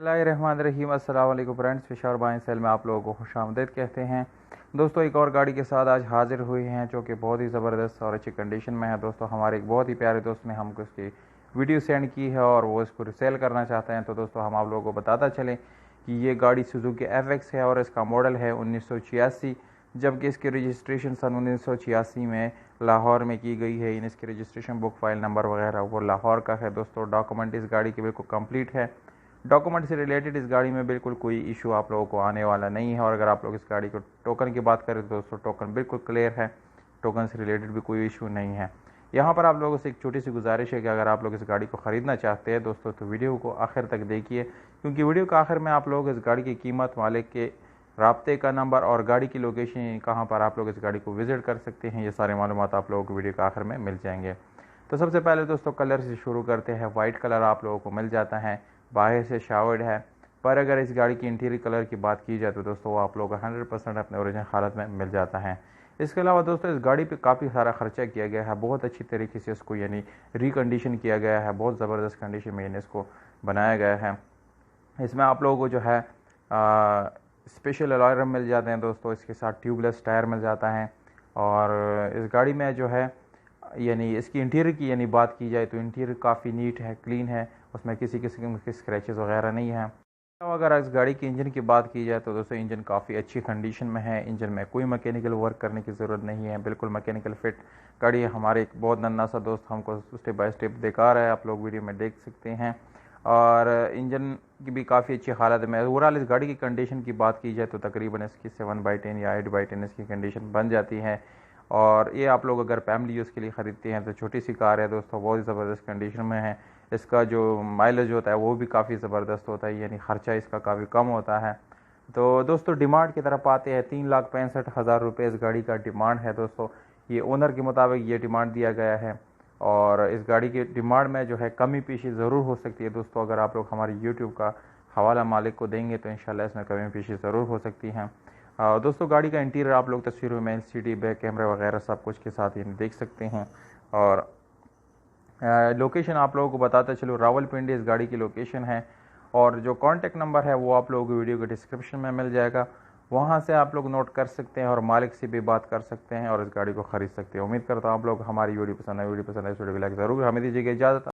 बिस्मिल्लाहिर्रहमानिर्रहीम। अस्सलाम वालेकुम फ्रेंड्स, फिशर बाय सेल में आप लोगों को खुशामदीद कहते हैं। दोस्तों, एक और गाड़ी के साथ आज हाजिर हुए हैं जो कि बहुत ही ज़बरदस्त और अच्छी कंडीशन में है। दोस्तों, हमारे एक बहुत ही प्यारे दोस्त ने हमको इसकी वीडियो सेंड की है और वो इसको रिसेल करना चाहते हैं। तो दोस्तों, हम आप लोगों को बताता चलें कि ये गाड़ी सुजुकी FX है और इसका मॉडल है 1986, जबकि इसकी रजिस्ट्रेशन सन 1986 में लाहौर में की गई है। इसकी रजिस्ट्रेशन बुक, फाइल नंबर वगैरह वो लाहौर का है। दोस्तों, डॉक्यूमेंट इस गाड़ी के बिल्कुल कंप्लीट है। डॉक्यूमेंट से रिलेटेड इस गाड़ी में बिल्कुल कोई इशू आप लोगों को आने वाला नहीं है। और अगर आप लोग इस गाड़ी को टोकन की बात करें तो दोस्तों, टोकन बिल्कुल क्लियर है, टोकन से रिलेटेड भी कोई इशू नहीं है। यहाँ पर आप लोगों से एक छोटी सी गुजारिश है कि अगर आप लोग इस गाड़ी को ख़रीदना चाहते हैं दोस्तों, तो वीडियो को आखिर तक देखिए, क्योंकि वीडियो के आखिर में आप लोग इस गाड़ी की कीमत, मालिक के राब्ते का नंबर और गाड़ी की लोकेशन, कहाँ पर आप लोग इस गाड़ी को विज़िट कर सकते हैं, ये सारी मालूमात आप लोगों को वीडियो के आखिर में मिल जाएंगे। तो सबसे पहले दोस्तों, कलर से शुरू करते हैं। वाइट कलर आप लोगों को मिल जाता है, बाहर से शावर्ड है। पर अगर इस गाड़ी की इंटीरियर कलर की बात की जाए तो दोस्तों, वो आप लोगों को 100% अपने ओरिजिनल हालत में मिल जाता है। इसके अलावा दोस्तों, इस गाड़ी पे काफ़ी सारा खर्चा किया गया है, बहुत अच्छी तरीके से इसको यानी रिकंडीशन किया गया है, बहुत ज़बरदस्त कंडीशन में इसको बनाया गया है। इसमें आप लोगों को जो है स्पेशल अलॉय रिम मिल जाते हैं दोस्तों, इसके साथ ट्यूबलेस टायर मिल जाता है। और इस गाड़ी में जो है यानी इसकी इंटीरियर की यानी बात की जाए तो इंटीरियर काफ़ी नीट है, क्लीन है, उसमें किसी किस्म के स्क्रैचेस वगैरह नहीं हैं। तो अगर इस गाड़ी की इंजन की बात की जाए तो दोस्तों, इंजन काफ़ी अच्छी कंडीशन में है। इंजन में कोई मैकेनिकल वर्क करने की ज़रूरत नहीं है, बिल्कुल मैकेनिकल फिट गाड़ी है। हमारे एक बहुत नन्हा सा दोस्त हमको स्टेप बाय स्टेप दिखा रहा है, आप लोग वीडियो में देख सकते हैं। और इंजन की भी काफ़ी अच्छी हालत में। ओवरऑल इस गाड़ी की कंडीशन की बात की जाए तो तकरीबन इसकी 7/10 या 8/10 इसकी कंडीशन बन जाती है। और ये आप लोग अगर फैमिली यूज़ के लिए ख़रीदते हैं तो छोटी सी कार है दोस्तों, बहुत ही ज़बरदस्त कंडीशन में है। इसका जो माइलेज होता है वो भी काफ़ी ज़बरदस्त होता है, यानी ख़र्चा इसका काफ़ी कम होता है। तो दोस्तों, डिमांड की तरफ आते हैं। 3,65,000 रुपये इस गाड़ी का डिमांड है दोस्तों। ये ओनर के मुताबिक ये डिमांड दिया गया है। और इस गाड़ी की डिमांड में जो है कमी पेशी ज़रूर हो सकती है दोस्तों। अगर आप लोग हमारी यूट्यूब का हवाला मालिक को देंगे तो इंशाल्लाह इसमें कमी पेशी ज़रूर हो सकती है। दोस्तों, गाड़ी का इंटीरियर आप लोग तस्वीरों में LCD बैक कैमरा वगैरह सब कुछ के साथ ये देख सकते हैं। और लोकेशन आप लोगों को बताता चलो, रावलपिंडी इस गाड़ी की लोकेशन है। और जो कॉन्टैक्ट नंबर है वो आप लोगों को वीडियो के डिस्क्रिप्शन में मिल जाएगा, वहाँ से आप लोग नोट कर सकते हैं और मालिक से भी बात कर सकते हैं और इस गाड़ी को ख़रीद सकते हैं। उम्मीद करता हूँ आप लोग हमारी वीडियो पसंद है। वीडियो पसंद है, वीडियो को लाइक ज़रूर हमें दीजिएगा। इजाज़त।